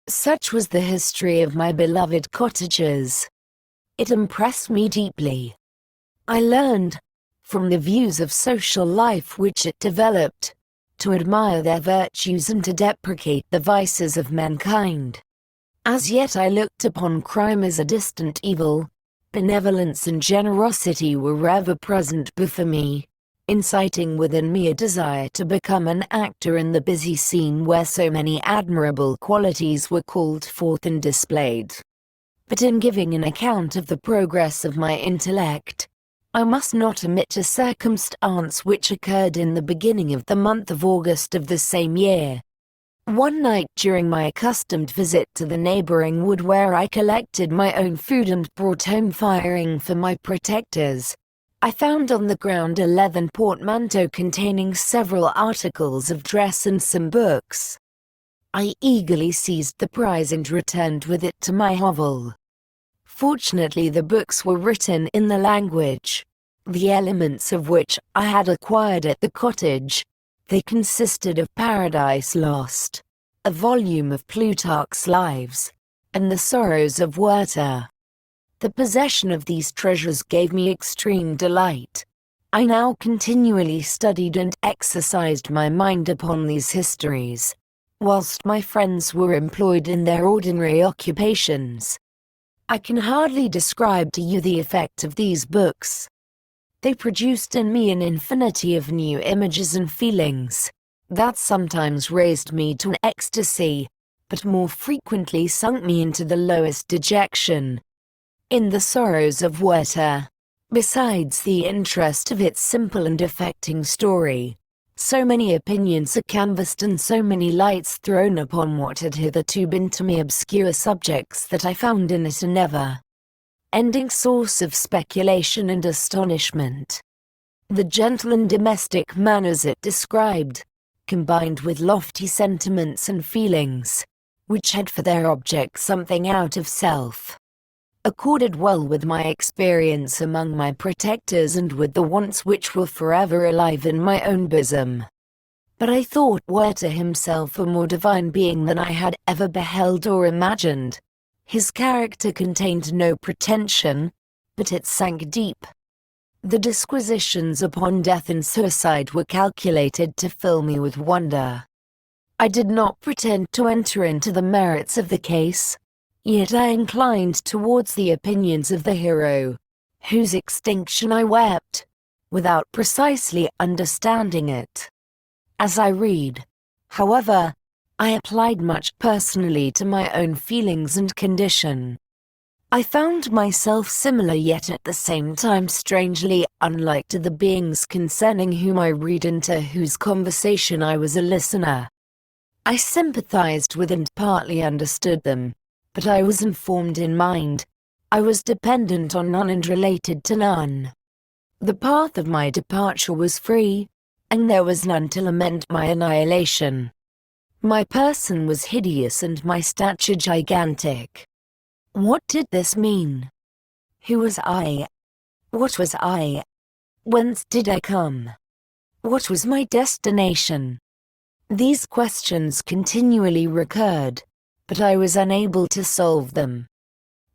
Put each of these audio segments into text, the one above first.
Such was the history of my beloved cottagers. It impressed me deeply. I learned, from the views of social life which it developed, to admire their virtues and to deprecate the vices of mankind. As yet I looked upon crime as a distant evil. Benevolence and generosity were ever present before me, inciting within me a desire to become an actor in the busy scene where so many admirable qualities were called forth and displayed. But in giving an account of the progress of my intellect, I must not omit a circumstance which occurred in the beginning of the month of August of the same year. One night during my accustomed visit to the neighboring wood where I collected my own food and brought home firing for my protectors, I found on the ground a leathern portmanteau containing several articles of dress and some books. I eagerly seized the prize and returned with it to my hovel. Fortunately the books were written in the language, the elements of which I had acquired at the cottage. They consisted of Paradise Lost, a volume of Plutarch's Lives, and the Sorrows of Werther. The possession of these treasures gave me extreme delight. I now continually studied and exercised my mind upon these histories, whilst my friends were employed in their ordinary occupations. I can hardly describe to you the effect of these books. They produced in me an infinity of new images and feelings, that sometimes raised me to an ecstasy, but more frequently sunk me into the lowest dejection. In the Sorrows of Werther, besides the interest of its simple and affecting story, so many opinions are canvassed and so many lights thrown upon what had hitherto been to me obscure subjects that I found in it a never-ending source of speculation and astonishment. The gentle and domestic manners it described, combined with lofty sentiments and feelings, which had for their object something out of self, accorded well with my experience among my protectors and with the wants which were forever alive in my own bosom. But I thought Werther himself a more divine being than I had ever beheld or imagined. His character contained no pretension, but it sank deep. The disquisitions upon death and suicide were calculated to fill me with wonder. I did not pretend to enter into the merits of the case, yet I inclined towards the opinions of the hero, whose extinction I wept, without precisely understanding it. As I read, however, I applied much personally to my own feelings and condition. I found myself similar yet at the same time strangely unlike to the beings concerning whom I read and to whose conversation I was a listener. I sympathized with and partly understood them, but I was informed in mind. I was dependent on none and related to none. The path of my departure was free, and there was none to lament my annihilation. My person was hideous and my stature gigantic. What did this mean? Who was I? What was I? Whence did I come? What was my destination? These questions continually recurred, but I was unable to solve them.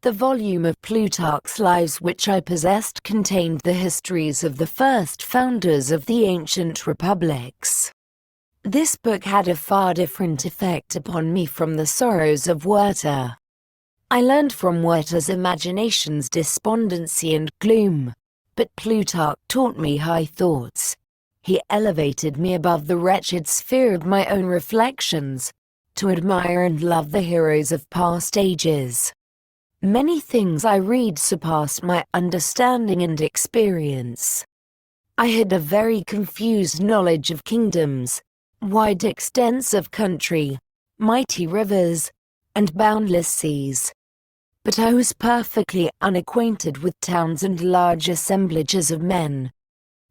The volume of Plutarch's Lives which I possessed contained the histories of the first founders of the ancient republics. This book had a far different effect upon me from the Sorrows of Werther. I learned from Werther's imaginations despondency and gloom, but Plutarch taught me high thoughts. He elevated me above the wretched sphere of my own reflections, to admire and love the heroes of past ages. Many things I read surpassed my understanding and experience. I had a very confused knowledge of kingdoms, wide extents of country, mighty rivers, and boundless seas. But I was perfectly unacquainted with towns and large assemblages of men.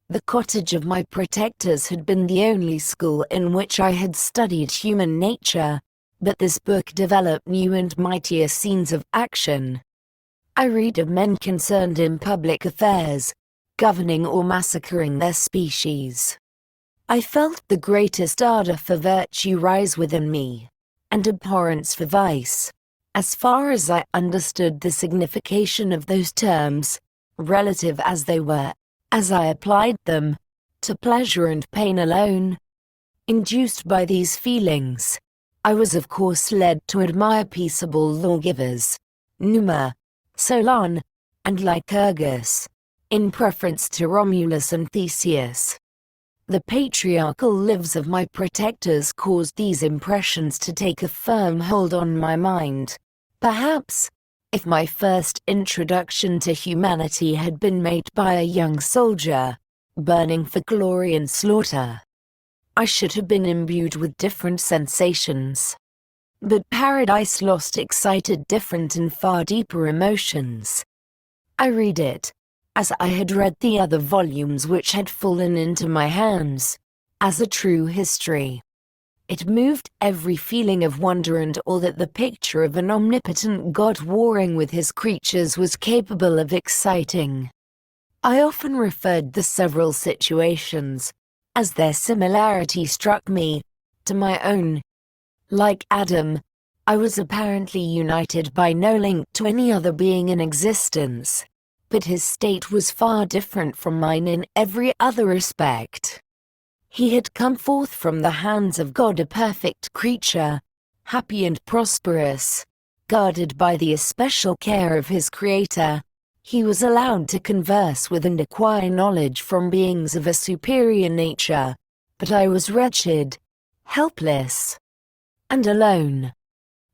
The cottage of my protectors had been the only school in which I had studied human nature, but this book developed new and mightier scenes of action. I read of men concerned in public affairs, governing or massacring their species. I felt the greatest ardor for virtue rise within me. and abhorrence for vice. As far as I understood the signification of those terms, relative as they were, as I applied them to pleasure and pain alone, induced by these feelings, I was of course led to admire peaceable lawgivers, Numa, Solon, and Lycurgus, in preference to Romulus and Theseus. The patriarchal lives of my protectors caused these impressions to take a firm hold on my mind. Perhaps, if my first introduction to humanity had been made by a young soldier, burning for glory and slaughter, I should have been imbued with different sensations. But Paradise Lost excited different and far deeper emotions. I read it, as I had read the other volumes which had fallen into my hands, as a true history. It moved every feeling of wonder and awe that the picture of an omnipotent God warring with his creatures was capable of exciting. I often referred the several situations, as their similarity struck me, to my own. Like Adam, I was apparently united by no link to any other being in existence, but his state was far different from mine in every other respect. He had come forth from the hands of God a perfect creature, happy and prosperous, guarded by the especial care of his Creator. He was allowed to converse with and acquire knowledge from beings of a superior nature, but I was wretched, helpless, and alone.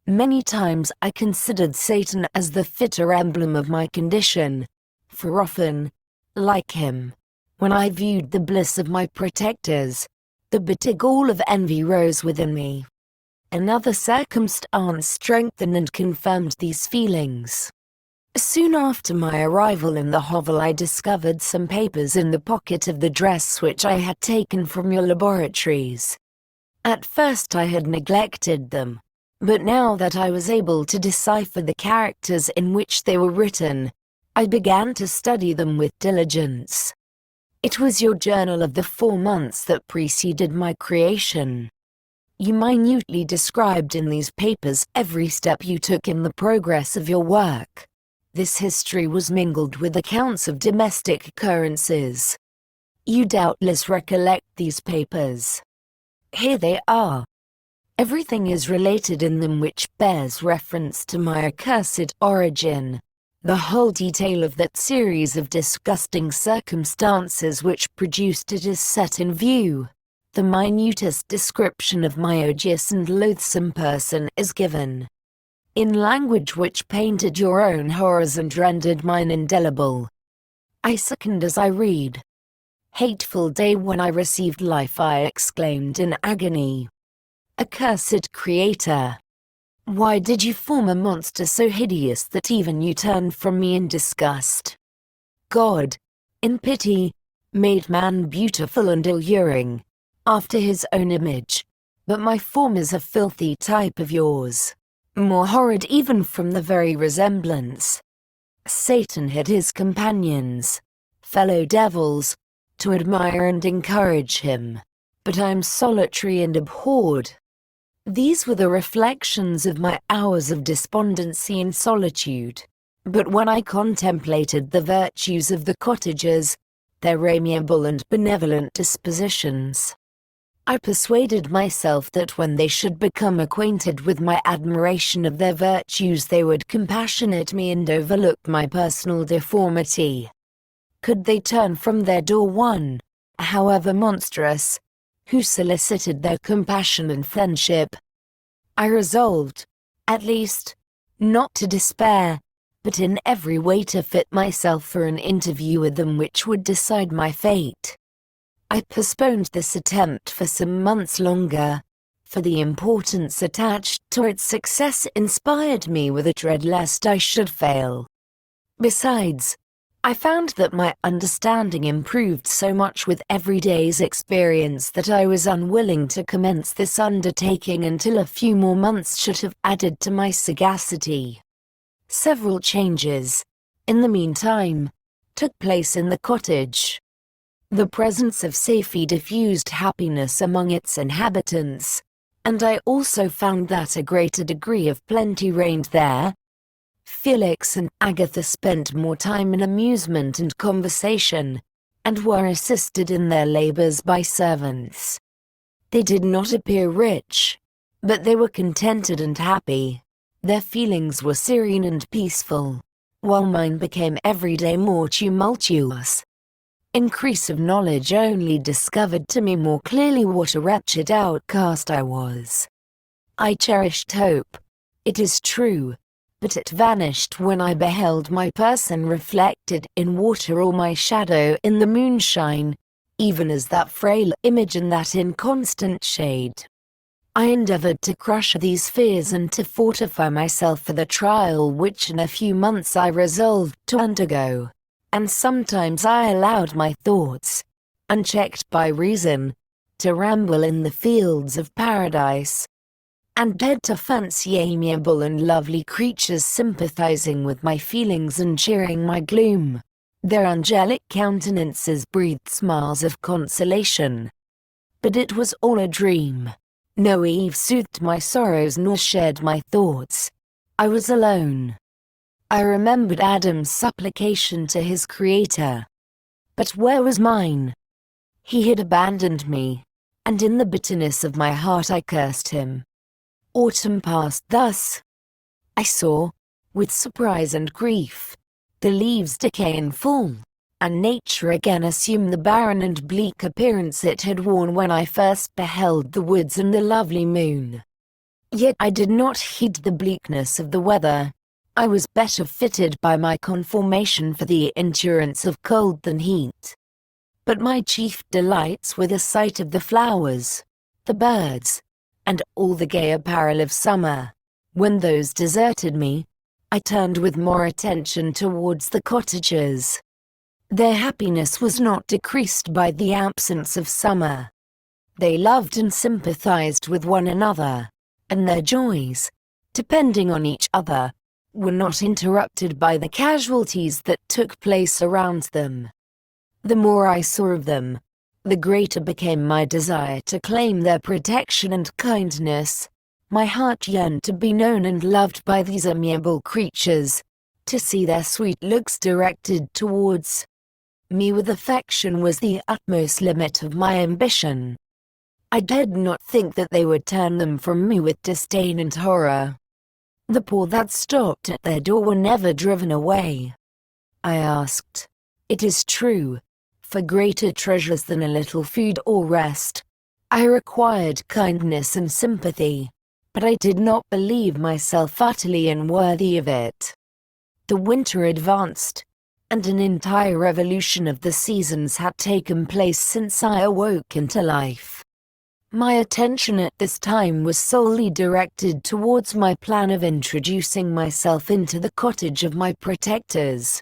Many times I considered Satan as the fitter emblem of my condition, for often, like him, when I viewed the bliss of my protectors, the bitter gall of envy rose within me. Another circumstance strengthened and confirmed these feelings. Soon after my arrival in the hovel I discovered some papers in the pocket of the dress which I had taken from your laboratories. At first I had neglected them, but now that I was able to decipher the characters in which they were written, I began to study them with diligence. It was your journal of the 4 months that preceded my creation. You minutely described in these papers every step you took in the progress of your work. This history was mingled with accounts of domestic occurrences. You doubtless recollect these papers. Here they are. Everything is related in them which bears reference to my accursed origin. The whole detail of that series of disgusting circumstances which produced it is set in view. The minutest description of my odious and loathsome person is given, in language which painted your own horrors and rendered mine indelible. I sickened as I read. Hateful day when I received life, I exclaimed in agony. Accursed Creator! Why did you form a monster so hideous that even you turned from me in disgust? God, in pity, made man beautiful and alluring, after his own image, but my form is a filthy type of yours, more horrid even from the very resemblance. Satan had his companions, fellow devils, to admire and encourage him, but I am solitary and abhorred. These were the reflections of my hours of despondency and solitude, but when I contemplated the virtues of the cottagers, their amiable and benevolent dispositions, I persuaded myself that when they should become acquainted with my admiration of their virtues they would compassionate me and overlook my personal deformity. Could they turn from their door one, however monstrous, who solicited their compassion and friendship? I resolved, at least, not to despair, but in every way to fit myself for an interview with them which would decide my fate. I postponed this attempt for some months longer, for the importance attached to its success inspired me with a dread lest I should fail. Besides, I found that my understanding improved so much with every day's experience that I was unwilling to commence this undertaking until a few more months should have added to my sagacity. Several changes, in the meantime, took place in the cottage. The presence of Safie diffused happiness among its inhabitants, And I also found that a greater degree of plenty reigned there. Felix and Agatha spent more time in amusement and conversation, and were assisted in their labors by servants. They did not appear rich, but they were contented and happy. Their feelings were serene and peaceful, while mine became every day more tumultuous. Increase of knowledge only discovered to me more clearly what a wretched outcast I was. I cherished hope, it is true, but it vanished when I beheld my person reflected in water or my shadow in the moonshine, even as that frail image in that inconstant shade. I endeavored to crush these fears and to fortify myself for the trial which in a few months I resolved to undergo, and sometimes I allowed my thoughts, unchecked by reason, to ramble in the fields of paradise, and dared to fancy amiable and lovely creatures sympathizing with my feelings and cheering my gloom. Their angelic countenances breathed smiles of consolation. But it was all a dream. No Eve soothed my sorrows nor shared my thoughts. I was alone. I remembered Adam's supplication to his Creator. But where was mine? He had abandoned me, and in the bitterness of my heart I cursed him. Autumn passed thus. I saw, with surprise and grief, the leaves decay and fall, and nature again assume the barren and bleak appearance it had worn when I first beheld the woods and the lovely moon. Yet I did not heed the bleakness of the weather. I was better fitted by my conformation for the endurance of cold than heat. But my chief delights were the sight of the flowers, the birds, and all the gay apparel of summer. When those deserted me, I turned with more attention towards the cottagers. Their happiness was not decreased by the absence of summer. They loved and sympathized with one another, and their joys, depending on each other, were not interrupted by the casualties that took place around them. The more I saw of them, the greater became my desire to claim their protection and kindness. My heart yearned to be known and loved by these amiable creatures, to see their sweet looks directed towards me with affection was the utmost limit of my ambition. I dared not think that they would turn them from me with disdain and horror. The poor that stopped at their door were never driven away. I asked, it is true, for greater treasures than a little food or rest. I required kindness and sympathy, but I did not believe myself utterly unworthy of it. The winter advanced, and an entire revolution of the seasons had taken place since I awoke into life. My attention at this time was solely directed towards my plan of introducing myself into the cottage of my protectors.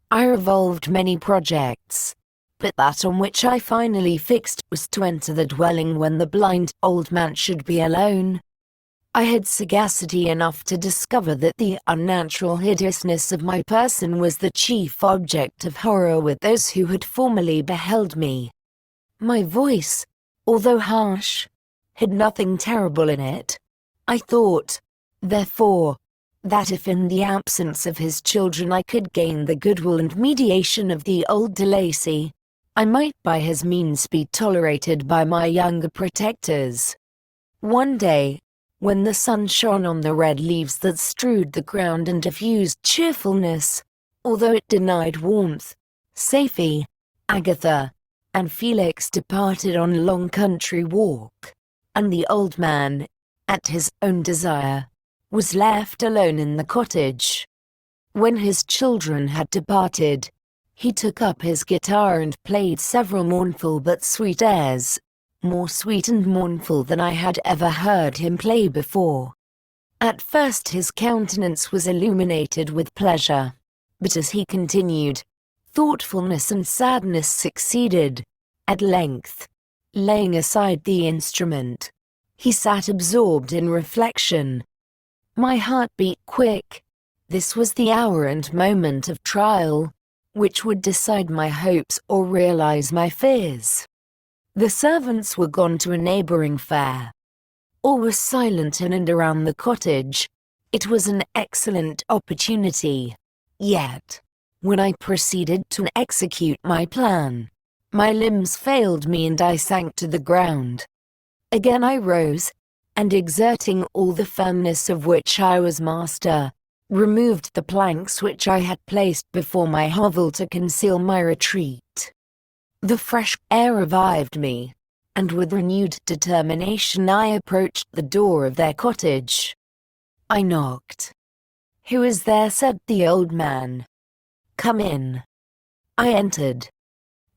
I revolved many projects, but that on which I finally fixed was to enter the dwelling when the blind old man should be alone. I had sagacity enough to discover that the unnatural hideousness of my person was the chief object of horror with those who had formerly beheld me. My voice, although harsh, had nothing terrible in it. I thought, therefore, that if in the absence of his children I could gain the goodwill and mediation of the old de Lacy, I might by his means be tolerated by my younger protectors. One day, when the sun shone on the red leaves that strewed the ground and diffused cheerfulness, although it denied warmth, Safie, Agatha, and Felix departed on a long country walk, and the old man, at his own desire, was left alone in the cottage. When his children had departed, he took up his guitar and played several mournful but sweet airs, more sweet and mournful than I had ever heard him play before. At first his countenance was illuminated with pleasure, but as he continued, thoughtfulness and sadness succeeded. At length, laying aside the instrument, he sat absorbed in reflection. My heart beat quick. This was the hour and moment of trial, which would decide my hopes or realize my fears. The servants were gone to a neighboring fair. All was silent in and around the cottage. It was an excellent opportunity. Yet, when I proceeded to execute my plan, my limbs failed me and I sank to the ground. Again I rose, and exerting all the firmness of which I was master, removed the planks which I had placed before my hovel to conceal my retreat. The fresh air revived me, and with renewed determination I approached the door of their cottage. I knocked. "Who is there?" said the old man. "Come in." I entered.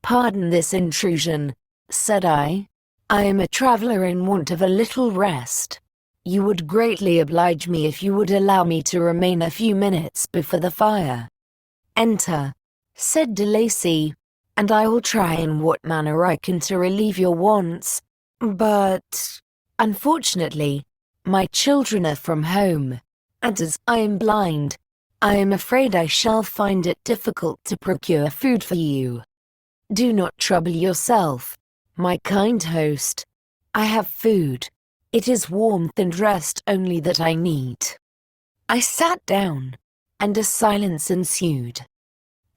"Pardon this intrusion," said I. "I am a traveler in want of a little rest. You would greatly oblige me if you would allow me to remain a few minutes before the fire." "Enter," said de Lacy, "and I will try in what manner I can to relieve your wants. But, unfortunately, my children are from home, and as I am blind, I am afraid I shall find it difficult to procure food for you. Do not trouble yourself, my kind host. I have food. It is warmth and rest only that I need." I sat down, and a silence ensued.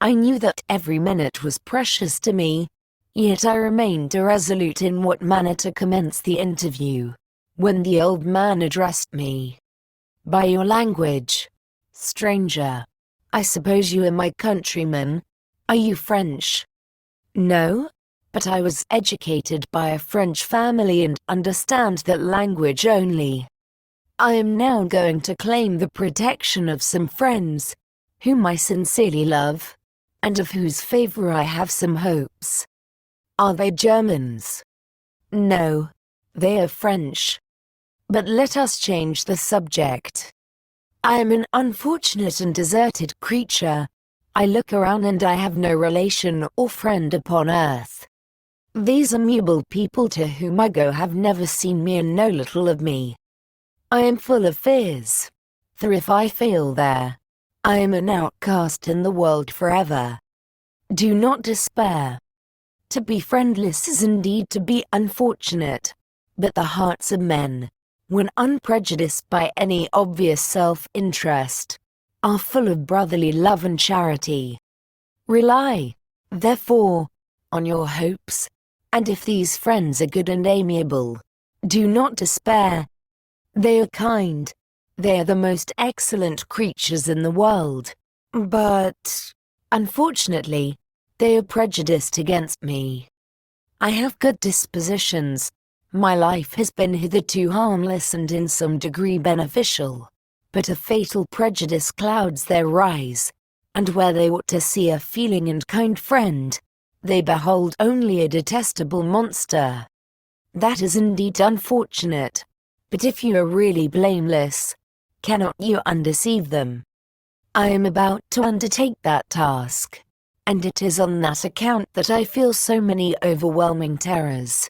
I knew that every minute was precious to me, yet I remained irresolute in what manner to commence the interview, when the old man addressed me. "By your language, stranger, I suppose you are my countryman. Are you French?" "No, but I was educated by a French family and understand that language only. I am now going to claim the protection of some friends, whom I sincerely love, and of whose favor I have some hopes." "Are they Germans?" "No, they are French. But let us change the subject. I am an unfortunate and deserted creature. I look around and I have no relation or friend upon earth. These amiable people to whom I go have never seen me and know little of me. I am full of fears, for if I fail there, I am an outcast in the world forever. Do not despair. To be friendless is indeed to be unfortunate, but the hearts of men, when unprejudiced by any obvious self-interest, are full of brotherly love and charity. Rely, therefore, on your hopes, and if these friends are good and amiable, do not despair. They are kind, they are the most excellent creatures in the world, but, unfortunately, they are prejudiced against me. I have good dispositions. My life has been hitherto harmless and in some degree beneficial, but a fatal prejudice clouds their rise, and where they ought to see a feeling and kind friend, they behold only a detestable monster. That is indeed unfortunate, but if you are really blameless, cannot you undeceive them? I am about to undertake that task, and it is on that account that I feel so many overwhelming terrors.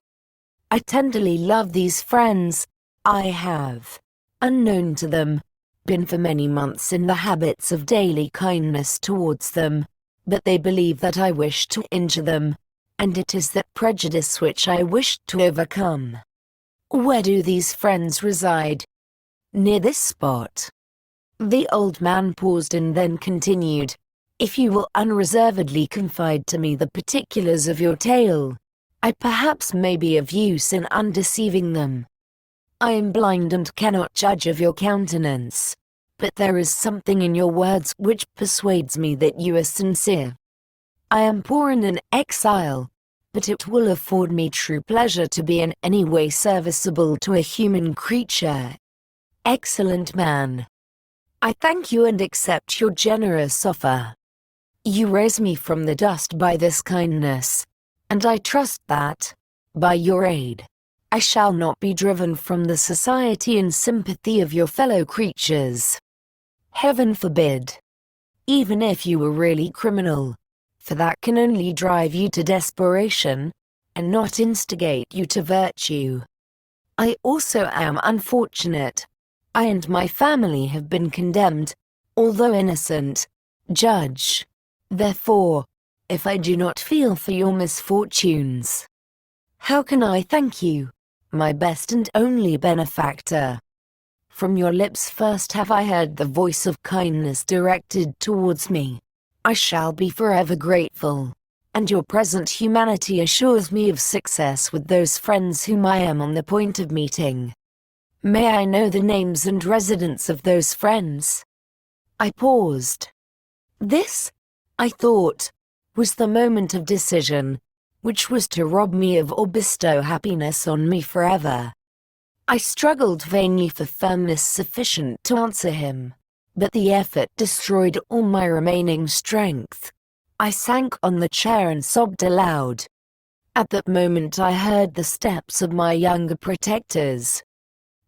I tenderly love these friends. I have, unknown to them, been for many months in the habits of daily kindness towards them, but they believe that I wish to injure them, and it is that prejudice which I wish to overcome. Where do these friends reside? Near this spot. The old man paused and then continued, "If you will unreservedly confide to me the particulars of your tale, I perhaps may be of use in undeceiving them. I am blind and cannot judge of your countenance, but there is something in your words which persuades me that you are sincere. I am poor and an exile, but it will afford me true pleasure to be in any way serviceable to a human creature. Excellent man. I thank you and accept your generous offer. You raise me from the dust by this kindness, and I trust that, by your aid, I shall not be driven from the society and sympathy of your fellow creatures. Heaven forbid. Even if you were really criminal, for that can only drive you to desperation, and not instigate you to virtue. I also am unfortunate. I and my family have been condemned, although innocent. Judge, therefore, if I do not feel for your misfortunes. How can I thank you? my best and only benefactor. From your lips first have I heard the voice of kindness directed towards me. I shall be forever grateful, and your present humanity assures me of success with those friends whom I am on the point of meeting. May I know the names and residence of those friends? I paused. This, I thought, was the moment of decision, which was to rob me of or bestow happiness on me forever. I struggled vainly for firmness sufficient to answer him, but the effort destroyed all my remaining strength. I sank on the chair and sobbed aloud. At that moment I heard the steps of my younger protectors.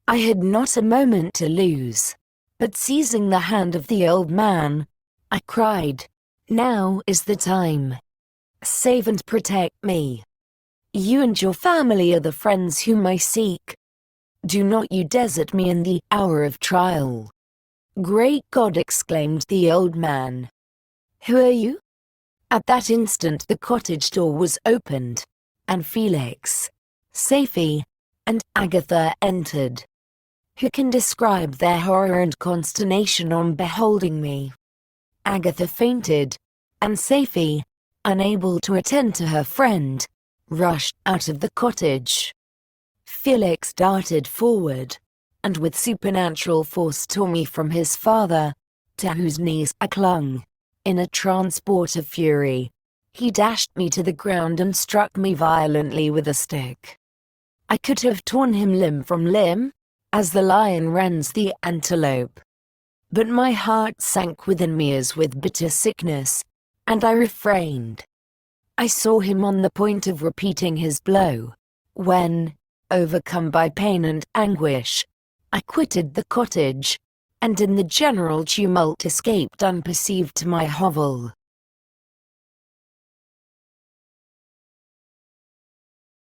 I had not a moment to lose, but seizing the hand of the old man, I cried, "Now is the time. Save and protect me. You and your family are the friends whom I seek. Do not you desert me in the hour of trial." "Great God!" exclaimed the old man. "Who are you?" At that instant the cottage door was opened, and Felix, Safie, and Agatha entered. Who can describe their horror and consternation on beholding me? Agatha fainted, and Safie, unable to attend to her friend, rushed out of the cottage. Felix darted forward, and with supernatural force tore me from his father, to whose knees I clung. In a transport of fury, he dashed me to the ground and struck me violently with a stick. I could have torn him limb from limb, as the lion rends the antelope. But my heart sank within me as with bitter sickness, and I refrained. I saw him on the point of repeating his blow, when, overcome by pain and anguish, I quitted the cottage, and in the general tumult escaped unperceived to my hovel.